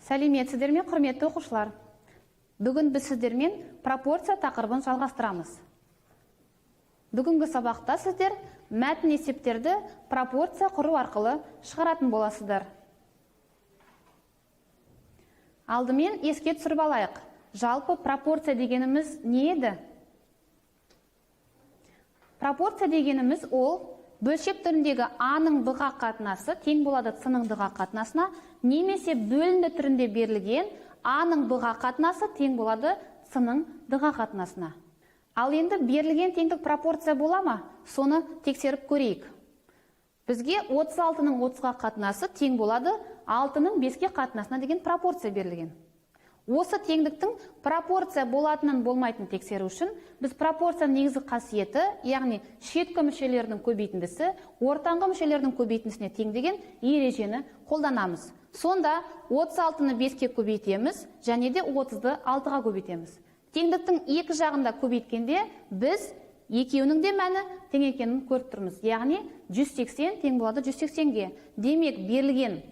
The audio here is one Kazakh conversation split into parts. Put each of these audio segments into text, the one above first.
Сәлеметсіздер ме, құрметті оқушылар? Бүгін біз сіздермен пропорция тақырыбын жалғастырамыз. Бүгінгі сабақта сіздер мәтін есептерді пропорция құру арқылы шығаратын боласыздар. Алдымен еске түсіріп алайық. Жалпы пропорция дегеніміз не еді? Пропорция дегеніміз ол бөлшек түріндегі А-ның Б-ға қатынасы тең болады С-ның Д-ға қатынасына, немесе бөлінді түрінде берілген А-ның Б-ға қатынасы тең болады С-ның Д-ға қатынасына. Ал енді берілген теңдік пропорция бола ма? Соны тексеріп көрейік. Бізге 36-ның 30-ға қатынасы тең болады 6-ның 5-ге қатынасына деген пропорция берілген. Осы теңдіктің пропорция болатынын болмайтын тексеру үшін біз пропорцияның негізгі қасиеті, яғни шеткі мүшелерінің көбейтіндісі ортаңғы мүшелердің көбейтіндісіне тең деген ережені қолданамыз. Сонда 36-ны 5-ке көбейтеміз және де 30-ды 6-ға көбейтеміз. Теңдіктің екі жағында көбейткенде біз екеуінің де мәні тең екенін көріп тұрмыз. Яғни 180 тең болады 180-ге. Демек берілген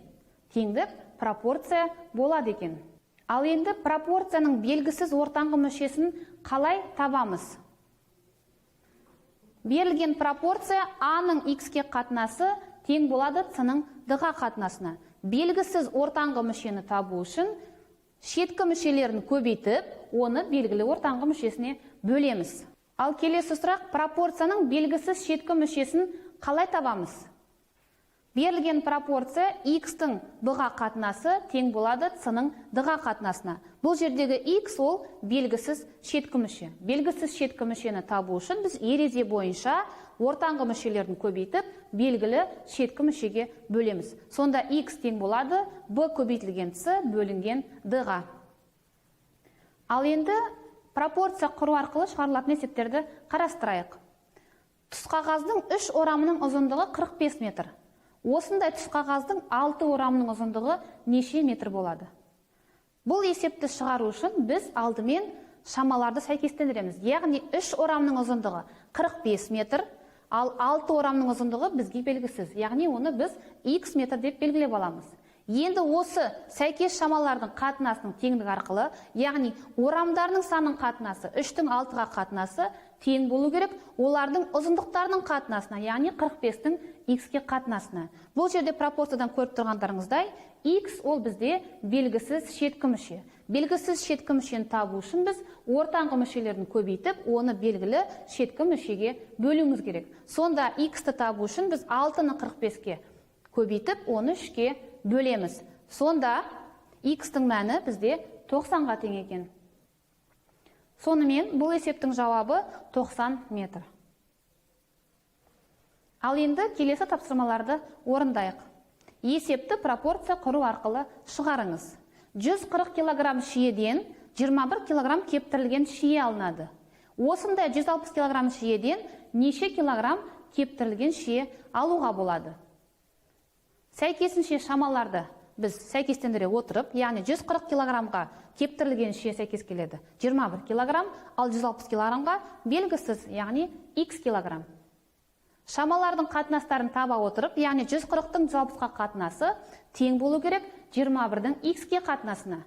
теңдік пропорция болады екен. Ал енді пропорцияның белгісіз ортаңғы мүшесін қалай табамыз? Берілген пропорция А-ның X-ке қатынасы тең болады С-ның Д-ға қатынасына. Белгісіз ортаңғы мүшені табу үшін шеткі мүшелерін көбейтіп, оны белгілі ортаңғы мүшесіне бөлеміз. Ал келесі сұрақ, пропорцияның белгісіз шеткі мүшесін қалай табамыз? Берілген пропорция X-тің B-ға қатынасы тең болады С-ның D-ға қатынасына. Бұл жердегі X ол белгісіз шеткі мүше. Белгісіз шеткі мүшені табу үшін біз ереже бойынша ортаңғы мүшелерін көбейтіп, белгілі шеткі мүшеге бөлеміз. Сонда X тең болады B көбейтілген С бөлінген D-ға. Ал енді пропорция құру арқылы шығарылатын есептерді қарастырайық. Тұсқағаздың 3 орамының ұзындығы 45 метр. Осындай тұсқағаздың 6 орамының ұзындығы неше метр болады? Бұл есепті шығару үшін біз алдымен шамаларды сәйкестендіреміз. Яғни 3 орамның ұзындығы 45 метр, ал 6 орамның ұзындығы бізге белгісіз. Яғни оны біз X метр деп белгілеп аламыз. Енді осы сәйкес шамалардың қатынасының теңдігі арқылы, яғни орамдарының санының қатынасы 3-тің 6-ға қатынасы тең болу керек олардың ұзындықтарының қатынасына, яғни 45-тің X-ке қатынасына. Бұл жерде пропорциядан көріп тұрғандарыңыздай, X ол бізде белгісіз шеткі мүше. Белгісіз шеткі мүшені табу үшін біз ортаңғы мүшелерін көбейтіп, оны белгілі шеткі мүшеге бөлуіміз керек. Сонда X-ті табу үшін біз 6-ны 45-ке көбейтіп, оны 3-ке бөлеміз. Сонда X-тің мәні бізде 90-ға тең екен. Сонымен бұл есептің жауабы 90 метр. Ал енді келесі тапсырмаларды орындайық. Есепті пропорция құру арқылы шығарыңыз. 140 кг шиеден 21 кг кептірілген шие алынады. Осындай 160 кг шиеден неше килограмм кептірілген шие алуға болады? Сәйкесінше шамаларды біз сәйкестендіре отырып, яғни 140 килограммға кептірілген шие сәйкес келеді 21 килограмм, ал 160 килограммға белгісіз, яғни X килограмм. Шамалардың қатынастарын таба отырып, яғни 140-тың 160-ға қатынасы тең болу керек 21-дің X-ке қатынасына.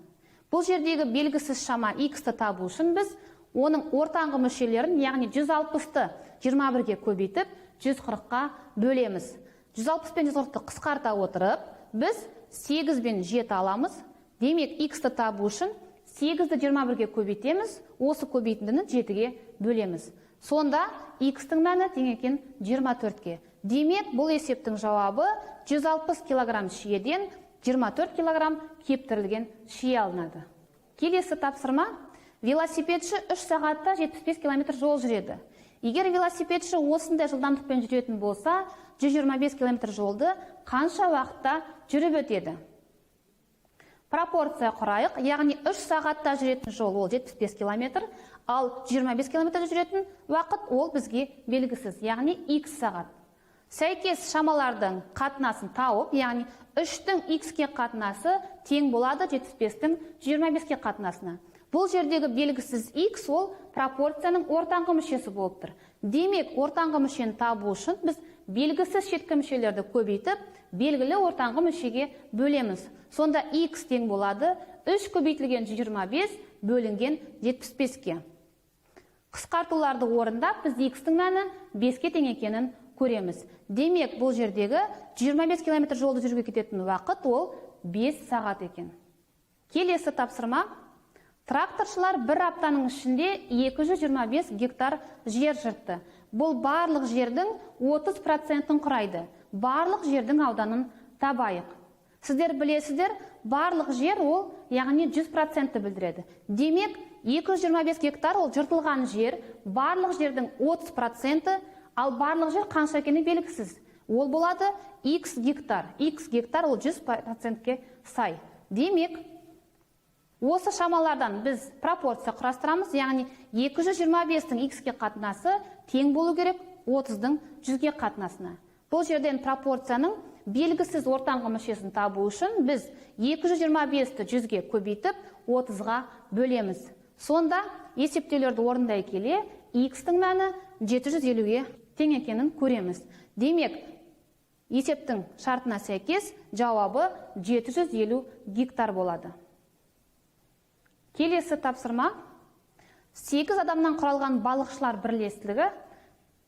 Бұл жердегі белгісіз шама X-ті табу үшін біз оның ортаңғы мүшелерін, яғни 160-ты 21-ге көбейтіп, 140-қа бөлеміз. 160 пен 140-ты қысқарта отырып, біз 8 бен 7 аламыз. Демек, X-ті табу үшін 8-ді 21-ге көбейтеміз, осы көбейтіндіні 7-ге бөлеміз. Сонда X-тің мәні тең екен 24-ке. Демек, бұл есептің жауабы 160 кг шиеден 24 кг кептірілген шие алынады. Келесі тапсырма. Велосипедші 3 сағатта 75 км жол жүреді. Егер велосипедші осындай жылдамдықпен жүретін болса, 125 км жолды қанша уақытта жүріп өтеді? Пропорция құрайық, яғни 3 сағатта жүретін жол ол 75 км, ал 25 км жүретін уақыт ол бізге белгісіз, яғни X сағат. Сәйкес шамалардың қатынасын тауып, яғни 3-тің X-ке қатынасы тең болады 75-тің 25-ке қатынасына. Бұл жердегі белгісіз X ол пропорцияның ортаңғы мүшесі болып тұр. Демек, ортаңғы мүшені табу үшін біз белгісіз шеткі мүшелерді көбейтіп, белгілі ортаңғы мүшеге бөлеміз. Сонда x тең болады 3 көбейтілген 125 бөлінген 75-ке. Қысқартуларды орындап, біз x-тің мәні 5-ке тең екенін көреміз. Демек, бұл жердегі 25 км жолды жүруге кететін уақыт ол 5 сағат екен. Келесі тапсырма. Тракторшылар бір аптаның ішінде 225 гектар жер жыртты. Бұл барлық жердің 30%-ін құрайды. Барлық жердің ауданын табайық. Сіздер білесіздер, барлық жер ол, яғни 100%-ті білдіреді. Демек, 225 гектар ол жыртылған жер, барлық жердің 30%-і, ал барлық жер қанша екені белгісіз. Ол болады x гектар. X гектар ол 100%-ке сай. Демек, осы шамалардан біз пропорция құрастырамыз, яғни 225-тің x-ке қатынасы тең болу керек 30-дың 100-ге қатынасына. Бұл жерден пропорцияның белгісіз ортаңғы мүшесін табу үшін біз 225-ті 100-ге көбейтіп 30-ға бөлеміз. Сонда есептеулерді орындай келе x-тің мәні 750-ге тең екенін көреміз. Демек, есептің шартына сәйкес жауабы 750 гектар болады. Келесі тапсырма. 8 адамнан құралған балықшылар бірлестігі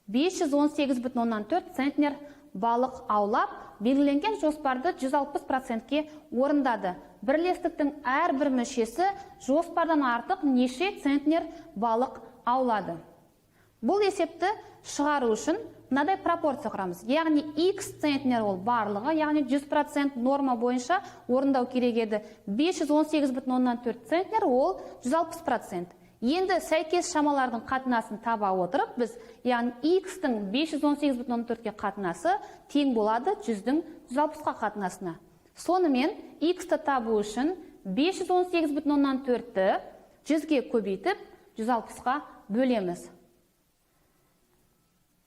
518,4 центнер балық аулап, белгіленген жоспарды 160%-ке орындады. Бірлестіктің әрбір мүшесі жоспардан артық неше центнер балық аулады. Бұл есепті шығару үшін мынадай пропорция құрамыз. Яғни x центнер ол барлығы, яғни 100% норма бойынша орындау керек еді. 518,4 центнер ол 160%. Енді сәйкес шамалардың қатынасын таба отырып, біз яғни x-тің 518,4-ке қатынасы тең болады 100-дің 160-қа қатынасына. Сонымен x-ті табу үшін 518,4-ті 100-ге көбейтіп 160-қа бөлеміз.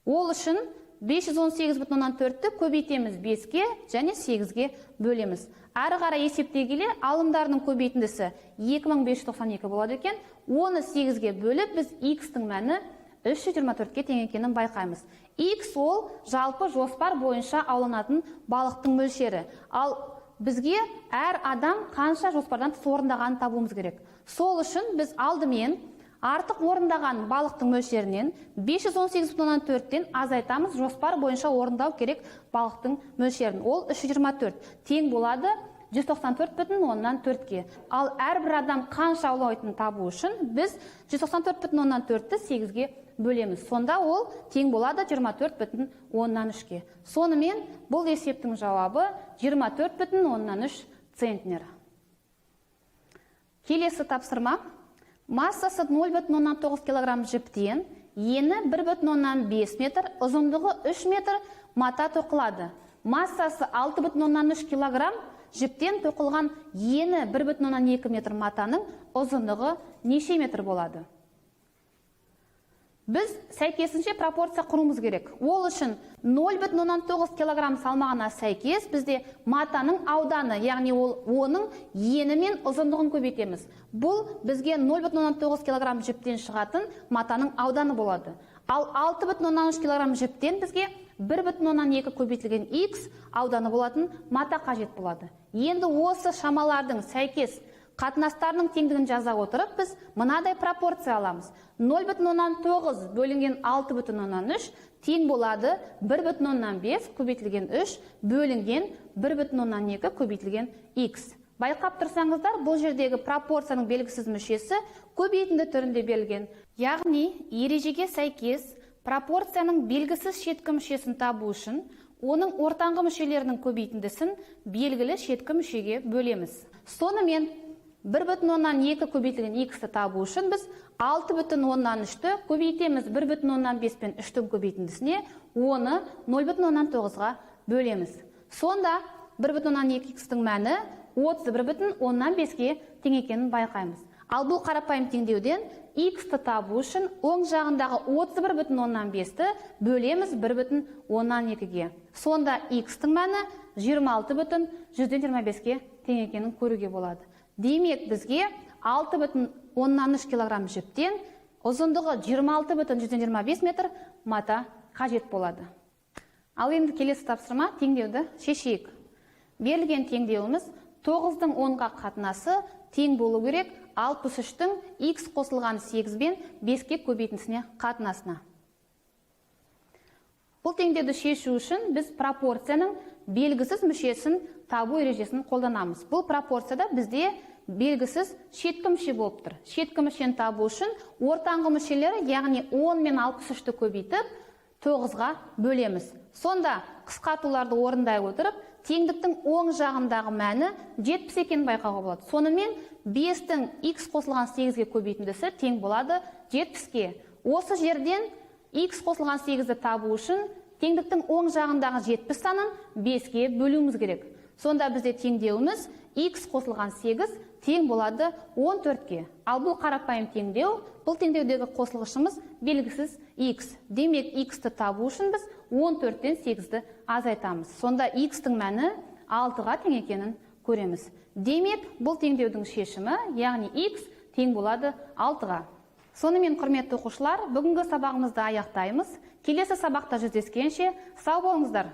Ол үшін 518,4-ті көбейтеміз 5-ге және 8-ге бөлеміз. Әрі қарай есептей келе, алымдарының көбейтіндісі 2592 болады екен. Оны 8-ге бөліп, біз x-тің мәні 324-ке тең екенін байқаймыз. X ол жалпы жоспар бойынша ауланатын балықтың мөлшері. Ал бізге әр адам қанша жоспардан тыс орындағанын табуымыз керек. Сол үшін біз алдымен артық орындаған балықтың мөлшерінен 518,4-тен азайтамыз, жоспар бойынша орындау керек балықтың мөлшерін. Ол 324 тең болады 194,4-ке. Ал әрбір адам қанша аулайтынын табу үшін біз 194,4-ті 8-ге бөлеміз. Сонда ол тең болады 24,3-ке. Сонымен бұл есептің жауабы 24,3 центнер. Келесі тапсырма. Массасы 0,9 кг жіптен, ені 1,5 метр, ұзындығы 3 метр мата тоқылады. Массасы 6,3 кг жіптен тоқылған ені 1,2 метр матаның ұзындығы неше метр болады? Біз сәйкесінше пропорция құруымыз керек. Ол үшін 0,9 кг салмағына сәйкес бізде матаның ауданы, яғни оның ені мен ұзындығын көбейтеміз. Бұл бізге 0,9 кг жіптен шығатын матаның ауданы болады. Ал 6,3 кг жіптен бізге 1,2 көбейтілген x ауданы болатын мата қажет болады. Енді осы шамалардың сәйкес қатынастарының теңдігін жаза отырып, біз мынадай пропорция аламыз. 0,9 бөлінген 6,3 тең болады 1,5 көбейтілген 3 бөлінген 1,2 көбейтілген x. Байқап тұрсаңыздар, бұл жердегі пропорцияның белгісіз мүшесі көбейтінді түрінде берілген. Яғни, ережеге сәйкес пропорцияның белгісіз шеткі мүшесін табу үшін оның ортаңғы мүшелерінің көбейтіндісін белгілі шеткі мүшеге бөлеміз. Сонымен 1,2 көбейтілген x-ті табу үшін біз 6,3-ті көбейтеміз 1,5 пен 3-тің көбейтіндісіне, оны 0,9-ға бөлеміз. Сонда 1,2 x-тің мәні 31,5-ке тең екенін байқаймыз. Ал бұл қарапайым теңдеуден x-ті табу үшін оң жағындағы 31,5-ті бөлеміз 1,2-ге. Сонда x-тің мәні 26,125-ке тең екенін көруге болады. Демек, бізге 6,3 кг жіптен ұзындығы 26,125 метр мата қажет болады. Ал енді келесі тапсырма теңдеуді шешейік. Берілген теңдеуіміз 9-дың 10-ға қатынасы тең болу керек 63-тің x қосылған 8 бен 5-ке көбейтіндісіне қатынасына. Бұл теңдеуді шешу үшін біз пропорцияның белгісіз мүшесін табу ережесін қолданамыз. Бұл пропорцияда бізде белгісіз шеткі мүше болып тұр. Шеткі мүшені табу үшін ортаңғы мүшелері, яғни 10 мен 63-ті көбейтіп 9-ға бөлеміз. Сонда қысқартуларды орындай отырып, теңдіктің оң жағындағы мәні 70 екенін байқауға болады. Сонымен 5-тің x қосылған 8-ге көбейтіндісі тең болады 70-ке. Осы жерден x қосылған 8-ді табу үшін теңдіктің оң жағындағы 70 санын 5-ке бөлуіміз керек. Сонда бізде теңдеуіміз x қосылған 8 тең болады 14-ке. Ал бұл қарапайым теңдеу, бұл теңдеудегі қосылғышымыз белгісіз x. Демек, x-ті табу үшін біз 14-тен 8-ді азайтамыз. Сонда x-тің мәні 6-ға тең екенін көреміз. Демек, бұл теңдеудің шешімі, яғни x тең болады 6-ға. Сонымен, құрметті оқушылар, бүгінгі сабағымызды аяқтаймыз. Келесі сабақта жүздескенше сау болыңыздар.